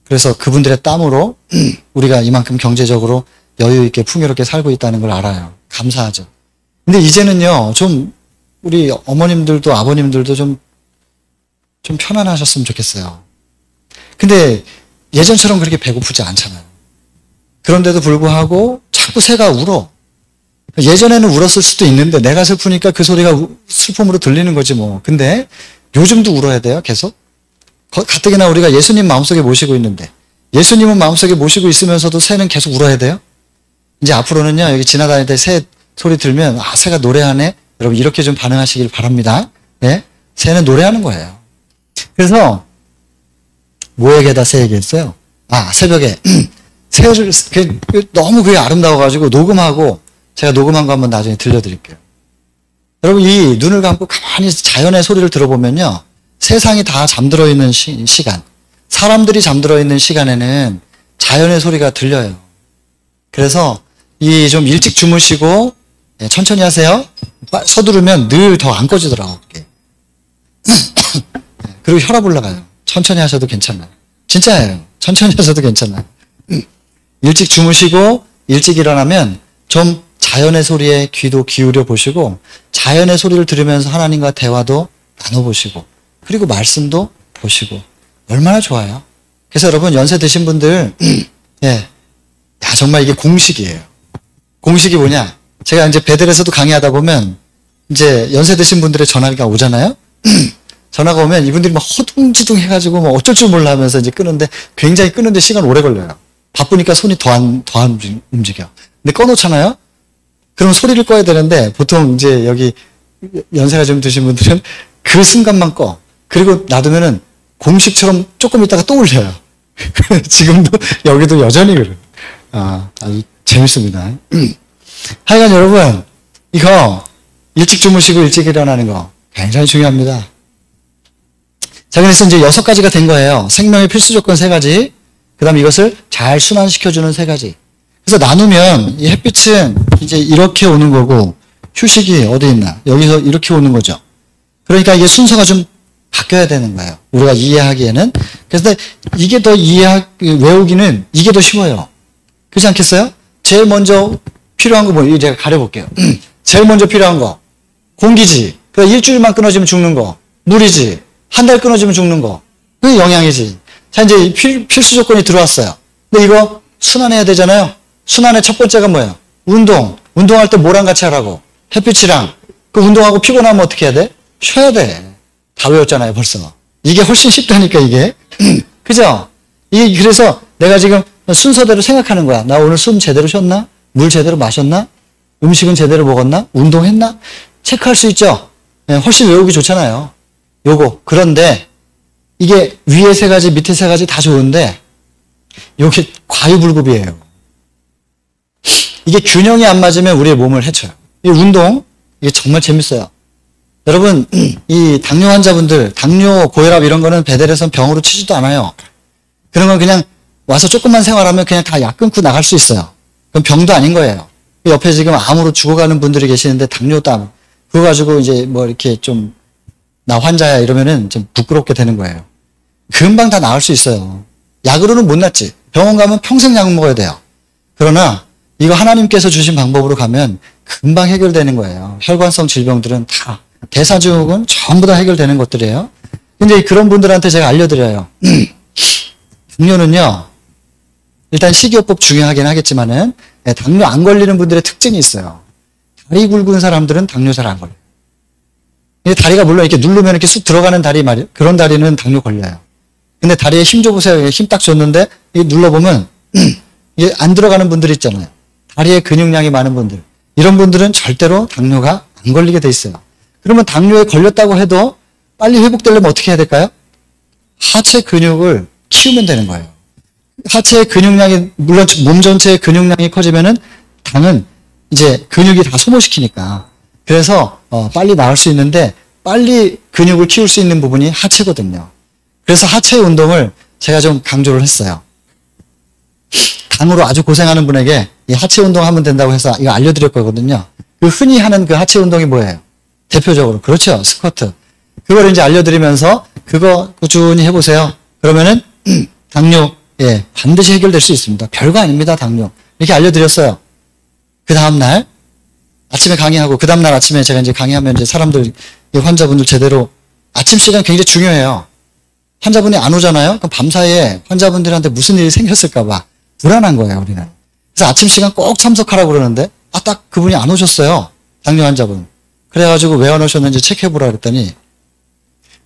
그래서 그분들의 땀으로 우리가 이만큼 경제적으로 여유 있게 풍요롭게 살고 있다는 걸 알아요. 감사하죠. 근데 이제는요, 좀 우리 어머님들도 아버님들도 좀 편안하셨으면 좋겠어요. 근데 예전처럼 그렇게 배고프지 않잖아요. 그런데도 불구하고 자꾸 새가 울어. 예전에는 울었을 수도 있는데 내가 슬프니까 그 소리가 슬픔으로 들리는 거지 뭐. 근데 요즘도 울어야 돼요, 계속? 가뜩이나 우리가 예수님 마음속에 모시고 있는데 예수님은 마음속에 모시고 있으면서도 새는 계속 울어야 돼요? 이제 앞으로는요, 여기 지나다닐 때 새 소리 들면 새가 노래하네? 여러분 이렇게 좀 반응하시길 바랍니다. 네? 새는 노래하는 거예요. 그래서 뭐에게다 새에게 했어요? 새벽에 새를 너무 그게 아름다워가지고 녹음하고 제가 녹음한 거 한번 나중에 들려드릴게요. 여러분 이 눈을 감고 가만히 자연의 소리를 들어보면요. 세상이 다 잠들어 있는 시간, 사람들이 잠들어 있는 시간에는 자연의 소리가 들려요. 그래서 이 좀 일찍 주무시고 천천히 하세요. 서두르면 늘 더 안 꺼지더라고요. 그리고 혈압 올라가요. 천천히 하셔도 괜찮아요. 진짜예요. 천천히 하셔도 괜찮아요. 일찍 주무시고 일찍 일어나면 좀 자연의 소리에 귀도 기울여 보시고 자연의 소리를 들으면서 하나님과 대화도 나눠보시고 그리고 말씀도 보시고 얼마나 좋아요. 그래서 여러분 연세 드신 분들 정말 이게 공식이에요. 공식이 뭐냐? 제가 이제 베델에서도 강의하다 보면 이제 연세 드신 분들의 전화가 오잖아요. 전화가 오면 이분들이 막 허둥지둥 해가지고 뭐 어쩔 줄 몰라 하면서 이제 끄는데 굉장히 끄는데 시간 오래 걸려요. 바쁘니까 손이 더 안 움직여. 근데 꺼놓잖아요. 그럼 소리를 꺼야 되는데 보통 이제 여기 연세가 좀 드신 분들은 그 순간만 꺼. 그리고 놔두면은 공식처럼 조금 있다가 또 울려요. 지금도 여기도 여전히 그래요. 아주 재밌습니다. 하여간 여러분 이거 일찍 주무시고 일찍 일어나는 거 굉장히 중요합니다. 자, 그래서 이제 6가지가 된 거예요. 생명의 필수 조건 3가지. 그 다음에 이것을 잘 순환시켜주는 세 가지. 그래서 나누면 이 햇빛은 이제 이렇게 오는 거고 휴식이 어디 있나? 여기서 이렇게 오는 거죠. 그러니까 이게 순서가 좀 바뀌어야 되는 거예요. 우리가 이해하기에는. 그래서 이게 더 외우기는 이게 더 쉬워요. 그렇지 않겠어요? 제일 먼저 필요한 거 뭐예요? 제가 가려볼게요. 제일 먼저 필요한 거. 공기지. 그 일주일만 끊어지면 죽는 거. 물이지. 한 달 끊어지면 죽는 거. 그게 영양이지. 자, 이제 필수 조건이 들어왔어요. 근데 이거 순환해야 되잖아요. 순환의 첫 번째가 뭐예요? 운동. 운동할 때 뭐랑 같이 하라고? 햇빛이랑. 그 운동하고 피곤하면 어떻게 해야 돼? 쉬어야 돼. 다 외웠잖아요, 벌써. 이게 훨씬 쉽다니까, 이게. 그죠? 이게 그래서 내가 지금 순서대로 생각하는 거야. 나 오늘 숨 제대로 쉬었나? 물 제대로 마셨나? 음식은 제대로 먹었나? 운동했나? 체크할 수 있죠? 네, 훨씬 외우기 좋잖아요. 요거. 그런데 이게 위에 세 가지, 밑에 세 가지 다 좋은데 요게 과유불급이에요. 이게 균형이 안 맞으면 우리의 몸을 해쳐요. 이 운동, 이게 정말 재밌어요. 여러분, 이 당뇨 환자분들, 당뇨, 고혈압 이런 거는 배달해서 병으로 치지도 않아요. 그런 건 그냥 와서 조금만 생활하면 그냥 다 약 끊고 나갈 수 있어요. 그럼 병도 아닌 거예요. 옆에 지금 암으로 죽어가는 분들이 계시는데 당뇨도 암. 그거 가지고 이제 뭐 이렇게 좀, 나 환자야 이러면은 좀 부끄럽게 되는 거예요. 금방 다 나을 수 있어요. 약으로는 못 낫지. 병원 가면 평생 약 먹어야 돼요. 그러나 이거 하나님께서 주신 방법으로 가면 금방 해결되는 거예요. 혈관성 질병들은 다. 대사증후군 전부 다 해결되는 것들이에요. 근데 그런 분들한테 제가 알려드려요. 당뇨는요, 일단 식이요법 중요하긴 하겠지만은, 당뇨 안 걸리는 분들의 특징이 있어요. 다리 굵은 사람들은 당뇨 잘 안 걸려요. 다리가 물론 이렇게 누르면 이렇게 쑥 들어가는 다리 말이에요. 그런 다리는 당뇨 걸려요. 근데 다리에 힘 줘보세요. 힘 딱 줬는데, 이게 눌러보면, 이게 안 들어가는 분들 있잖아요. 다리에 근육량이 많은 분들. 이런 분들은 절대로 당뇨가 안 걸리게 돼 있어요. 그러면 당뇨에 걸렸다고 해도 빨리 회복되려면 어떻게 해야 될까요? 하체 근육을 키우면 되는 거예요. 하체의 근육량이, 물론 몸 전체의 근육량이 커지면은 당은 이제 근육이 다 소모시키니까. 그래서 빨리 나을 수 있는데 빨리 근육을 키울 수 있는 부분이 하체거든요. 그래서 하체 운동을 제가 좀 강조를 했어요. 당으로 아주 고생하는 분에게 이 하체 운동하면 된다고 해서 이거 알려드렸거든요. 그 흔히 하는 그 하체 운동이 뭐예요? 대표적으로. 그렇죠. 스쿼트. 그걸 이제 알려드리면서 그거 꾸준히 해보세요. 그러면은 당뇨, 예, 반드시 해결될 수 있습니다. 별거 아닙니다. 당뇨. 이렇게 알려드렸어요. 그 다음날 아침에 강의하고 그 다음날 아침에 제가 이제 강의하면 이제 사람들, 환자분들 제대로 아침 시간 굉장히 중요해요. 환자분이 안 오잖아요. 그럼 밤사이에 환자분들한테 무슨 일이 생겼을까봐 불안한 거예요, 우리는. 그래서 아침 시간 꼭 참석하라고 그러는데 딱 그분이 안 오셨어요. 당뇨 환자분. 그래가지고 왜 안 오셨는지 체크해보라 그랬더니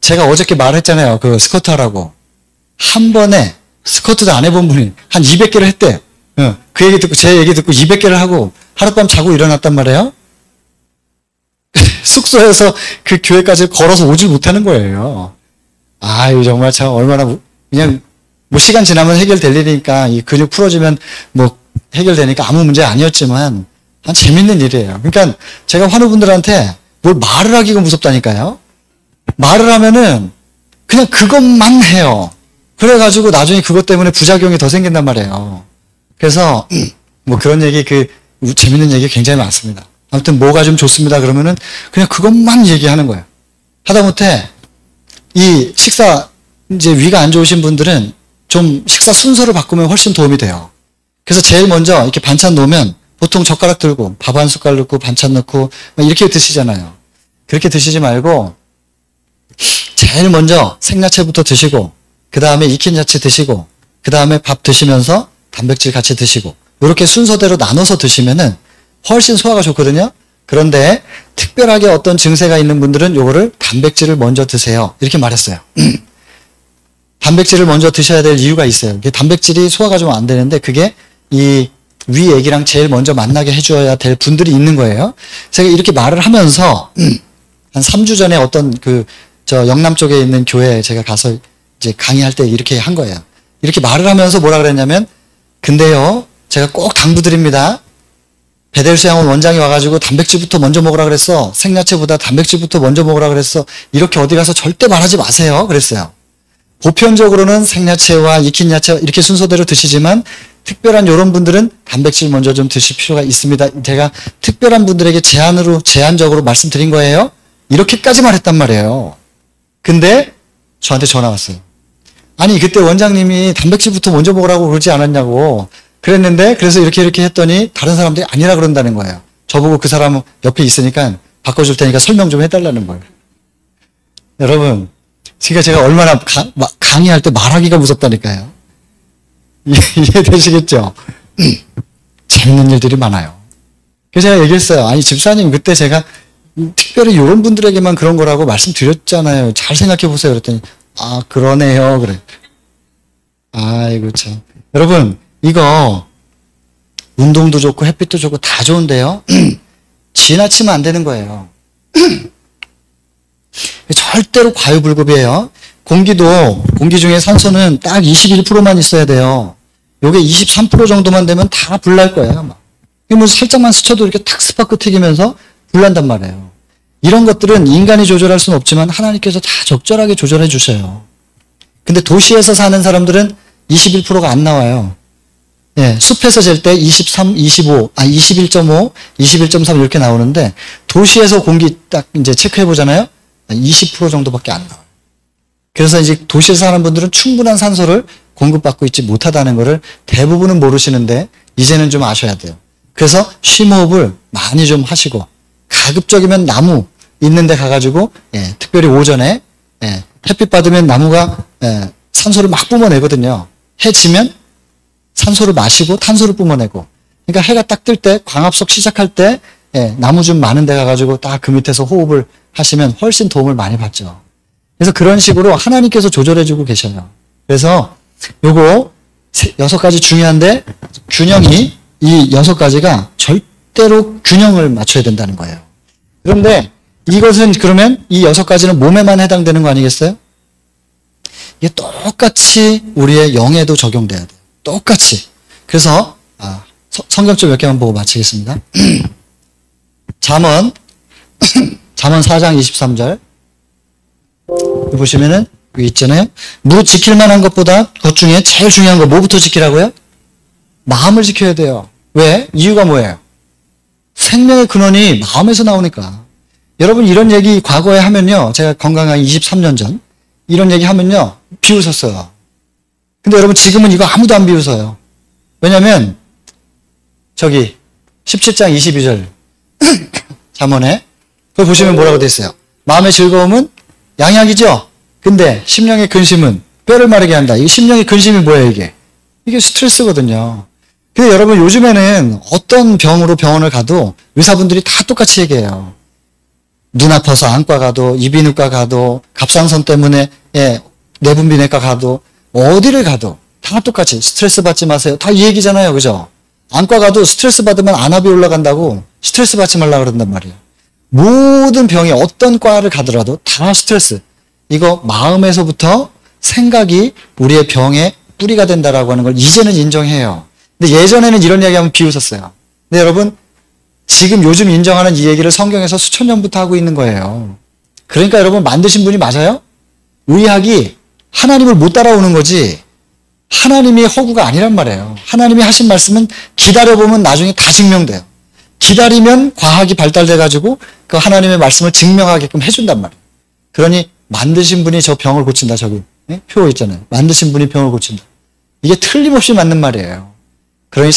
제가 어저께 말했잖아요. 그 스쿼트 하라고. 한 번에 스쿼트도 안 해본 분이 한 200개를 했대요. 그 얘기 듣고 제 얘기 듣고 200개를 하고 하룻밤 자고 일어났단 말이에요. 숙소에서 그 교회까지 걸어서 오질 못하는 거예요. 아유 정말 참 얼마나 그냥 뭐 시간 지나면 해결될 일이니까 이 근육 풀어지면 뭐 해결되니까 아무 문제 아니었지만 한 재밌는 일이에요. 그러니까 제가 환우분들한테 뭘 말을 하기가 무섭다니까요. 말을 하면은 그냥 그것만 해요. 그래가지고 나중에 그것 때문에 부작용이 더 생긴단 말이에요. 그래서 뭐 그런 얘기 재밌는 얘기 굉장히 많습니다. 아무튼 뭐가 좀 좋습니다. 그러면은 그냥 그것만 얘기하는 거예요. 하다못해 이 식사 이제 위가 안 좋으신 분들은 좀 식사 순서를 바꾸면 훨씬 도움이 돼요. 그래서 제일 먼저 이렇게 반찬 놓으면 보통 젓가락 들고 밥 한 숟갈 넣고 반찬 넣고 이렇게 드시잖아요. 그렇게 드시지 말고 제일 먼저 생야채부터 드시고 그 다음에 익힌 야채 드시고 그 다음에 밥 드시면서 단백질 같이 드시고 이렇게 순서대로 나눠서 드시면은 훨씬 소화가 좋거든요. 그런데 특별하게 어떤 증세가 있는 분들은 요거를 단백질을 먼저 드세요. 이렇게 말했어요. 단백질을 먼저 드셔야 될 이유가 있어요. 단백질이 소화가 좀 안 되는데 그게 이 위 애기랑 제일 먼저 만나게 해줘야 될 분들이 있는 거예요. 제가 이렇게 말을 하면서 한 3주 전에 어떤 영남 쪽에 있는 교회에 제가 가서 이제 강의할 때 이렇게 한 거예요. 이렇게 말을 하면서 뭐라 그랬냐면 근데요 제가 꼭 당부드립니다. 베델수양원 원장이 와가지고 단백질부터 먼저 먹으라 그랬어. 생야채보다 단백질부터 먼저 먹으라 그랬어. 이렇게 어디 가서 절대 말하지 마세요. 그랬어요. 보편적으로는 생야채와 익힌 야채 이렇게 순서대로 드시지만 특별한 이런 분들은 단백질 먼저 좀 드실 필요가 있습니다. 제가 특별한 분들에게 제한적으로 말씀드린 거예요. 이렇게까지 말했단 말이에요. 근데 저한테 전화 왔어요. 아니 그때 원장님이 단백질부터 먼저 먹으라고 그러지 않았냐고 그랬는데 그래서 이렇게 했더니 다른 사람들이 아니라 그런다는 거예요. 저보고 그 사람 옆에 있으니까 바꿔줄 테니까 설명 좀 해달라는 거예요. 여러분 제가 얼마나 강의할 때 말하기가 무섭다니까요. 이해되시겠죠? 재밌는 일들이 많아요. 그래서 제가 얘기했어요. 아니 집사님 그때 제가 특별히 이런 분들에게만 그런 거라고 말씀드렸잖아요. 잘 생각해 보세요. 그랬더니 아 그러네요. 그래. 아이고 참. 여러분 이거 운동도 좋고 햇빛도 좋고 다 좋은데요. 지나치면 안 되는 거예요. 절대로 과유불급이에요. 공기 중에 산소는 딱 21%만 있어야 돼요. 요게 23% 정도만 되면 다 불날 거예요. 아마. 뭐 살짝만 스쳐도 이렇게 탁 스파크 튀기면서 불난단 말이에요. 이런 것들은 인간이 조절할 수는 없지만 하나님께서 다 적절하게 조절해 주셔요. 근데 도시에서 사는 사람들은 21%가 안 나와요. 예, 숲에서 잴 때 23, 25, 21.5, 21.3 이렇게 나오는데 도시에서 공기 딱 이제 체크해 보잖아요. 20% 정도밖에 안 나와요. 그래서 이제 도시에서 사는 분들은 충분한 산소를 공급받고 있지 못하다는 것을 대부분은 모르시는데 이제는 좀 아셔야 돼요. 그래서 쉼호흡을 많이 좀 하시고 가급적이면 나무 있는 데 가가지고 특별히 오전에 햇빛 받으면 나무가 산소를 막 뿜어내거든요. 해 지면 산소를 마시고 탄소를 뿜어내고 그러니까 해가 딱 뜰 때 광합석 시작할 때 나무 좀 많은 데 가가지고 딱 그 밑에서 호흡을 하시면 훨씬 도움을 많이 받죠. 그래서 그런 식으로 하나님께서 조절해주고 계셔요. 그래서 요거 6가지 중요한데 균형이 이 6가지가 절대로 균형을 맞춰야 된다는 거예요. 그런데 이것은 그러면 이 6가지는 몸에만 해당되는 거 아니겠어요? 이게 똑같이 우리의 영에도 적용돼야 돼요. 똑같이. 그래서 성경책 몇 개만 보고 마치겠습니다. 잠언 4장 23절 보시면은 여기 있잖아요. 무릇 지킬 만한 것보다 것 중에 제일 중요한 거 뭐부터 지키라고요? 마음을 지켜야 돼요. 왜? 이유가 뭐예요? 생명의 근원이 마음에서 나오니까. 여러분 이런 얘기 과거에 하면요. 제가 건강한 23년 전 이런 얘기 하면요. 비웃었어요. 근데 여러분 지금은 이거 아무도 안 비웃어요. 왜냐면 저기 17장 22절 잠언에 그걸 보시면 뭐라고 돼 있어요? 마음의 즐거움은 양약이죠? 근데 심령의 근심은 뼈를 마르게 한다. 이 심령의 근심이 뭐예요 이게? 이게 스트레스거든요. 근데 여러분 요즘에는 어떤 병으로 병원을 가도 의사분들이 다 똑같이 얘기해요. 눈 아파서 안과 가도 이비인후과 가도 갑상선 때문에 내분비내과 가도 어디를 가도 다 똑같이 스트레스 받지 마세요. 다 이 얘기잖아요. 그죠? 안과 가도 스트레스 받으면 안압이 올라간다고 스트레스 받지 말라고 그런단 말이에요. 모든 병이 어떤 과를 가더라도 다 스트레스. 이거 마음에서부터 생각이 우리의 병의 뿌리가 된다라고 하는 걸 이제는 인정해요. 근데 예전에는 이런 이야기하면 비웃었어요. 근데 여러분 지금 요즘 인정하는 이 얘기를 성경에서 수천 년부터 하고 있는 거예요. 그러니까 여러분 만드신 분이 맞아요? 의학이 하나님을 못 따라오는 거지 하나님이 허구가 아니란 말이에요. 하나님이 하신 말씀은 기다려보면 나중에 다 증명돼요. 기다리면 과학이 발달돼가지고 그 하나님의 말씀을 증명하게끔 해준단 말이에요. 그러니 만드신 분이 저 병을 고친다. 저기 표 있잖아요. 만드신 분이 병을 고친다. 이게 틀림없이 맞는 말이에요. 그러니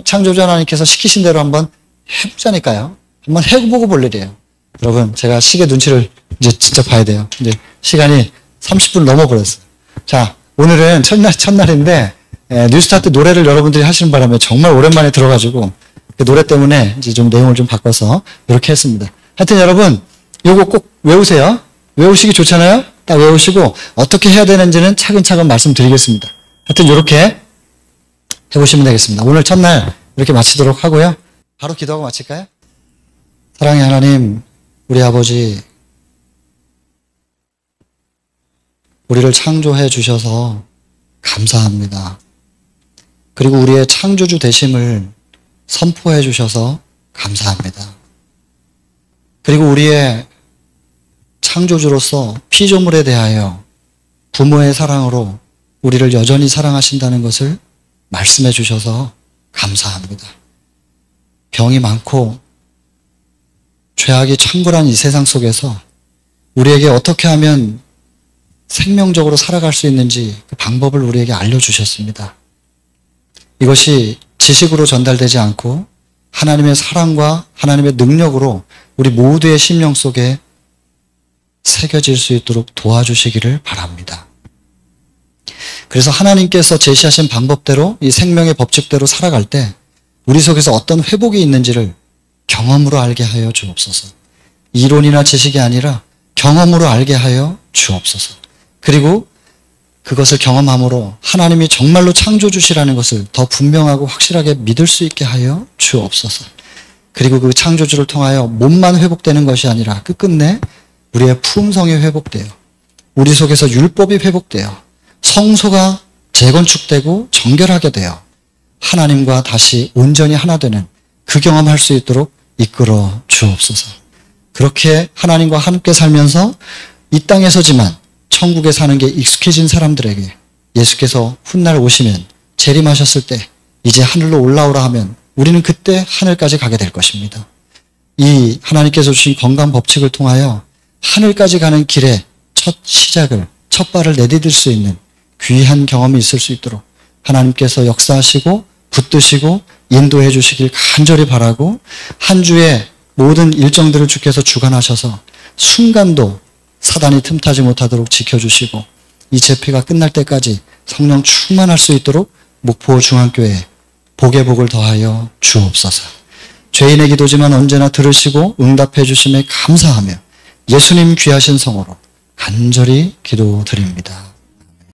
창조주 하나님께서 시키신 대로 한번 해보자니까요. 한번 해보고 볼 일이에요. 여러분 제가 시계 눈치를 이제 진짜 봐야 돼요. 이제 시간이 30분 넘어버렸어요. 자 오늘은 첫날인데 뉴스타트 노래를 여러분들이 하시는 바람에 정말 오랜만에 들어가지고 그 노래 때문에 이제 좀 내용을 좀 바꿔서 이렇게 했습니다. 하여튼 여러분 요거 꼭 외우세요. 외우시기 좋잖아요. 딱 외우시고 어떻게 해야 되는지는 차근차근 말씀드리겠습니다. 하여튼 이렇게 해보시면 되겠습니다. 오늘 첫날 이렇게 마치도록 하고요. 바로 기도하고 마칠까요? 사랑의 하나님, 우리 아버지, 우리를 창조해 주셔서 감사합니다. 그리고 우리의 창조주 되심을 선포해 주셔서 감사합니다. 그리고 우리의 창조주로서 피조물에 대하여 부모의 사랑으로 우리를 여전히 사랑하신다는 것을 말씀해 주셔서 감사합니다. 병이 많고 죄악이 창궐한 이 세상 속에서 우리에게 어떻게 하면 생명적으로 살아갈 수 있는지 그 방법을 우리에게 알려주셨습니다. 이것이 지식으로 전달되지 않고 하나님의 사랑과 하나님의 능력으로 우리 모두의 심령 속에 새겨질 수 있도록 도와주시기를 바랍니다. 그래서 하나님께서 제시하신 방법대로 이 생명의 법칙대로 살아갈 때 우리 속에서 어떤 회복이 있는지를 경험으로 알게 하여 주옵소서. 이론이나 지식이 아니라 경험으로 알게 하여 주옵소서. 그리고 그것을 경험함으로 하나님이 정말로 창조주시라는 것을 더 분명하고 확실하게 믿을 수 있게 하여 주옵소서. 그리고 그 창조주를 통하여 몸만 회복되는 것이 아니라 끝끝내 우리의 품성이 회복되어 우리 속에서 율법이 회복되어 성소가 재건축되고 정결하게 되어 하나님과 다시 온전히 하나 되는 그 경험할 수 있도록 이끌어 주옵소서. 그렇게 하나님과 함께 살면서 이 땅에서지만 천국에 사는 게 익숙해진 사람들에게 예수께서 훗날 오시면 재림하셨을 때 이제 하늘로 올라오라 하면 우리는 그때 하늘까지 가게 될 것입니다. 이 하나님께서 주신 건강 법칙을 통하여 하늘까지 가는 길의 첫 시작을, 첫 발을 내디딜 수 있는 귀한 경험이 있을 수 있도록 하나님께서 역사하시고 붙드시고 인도해 주시길 간절히 바라고 한 주의 모든 일정들을 주께서 주관하셔서 순간도 사단이 틈타지 못하도록 지켜주시고 이 집회가 끝날 때까지 성령 충만할 수 있도록 목포 중앙교회에 복의 복을 더하여 주옵소서. 죄인의 기도지만 언제나 들으시고 응답해 주심에 감사하며 예수님 귀하신 성으로 간절히 기도드립니다.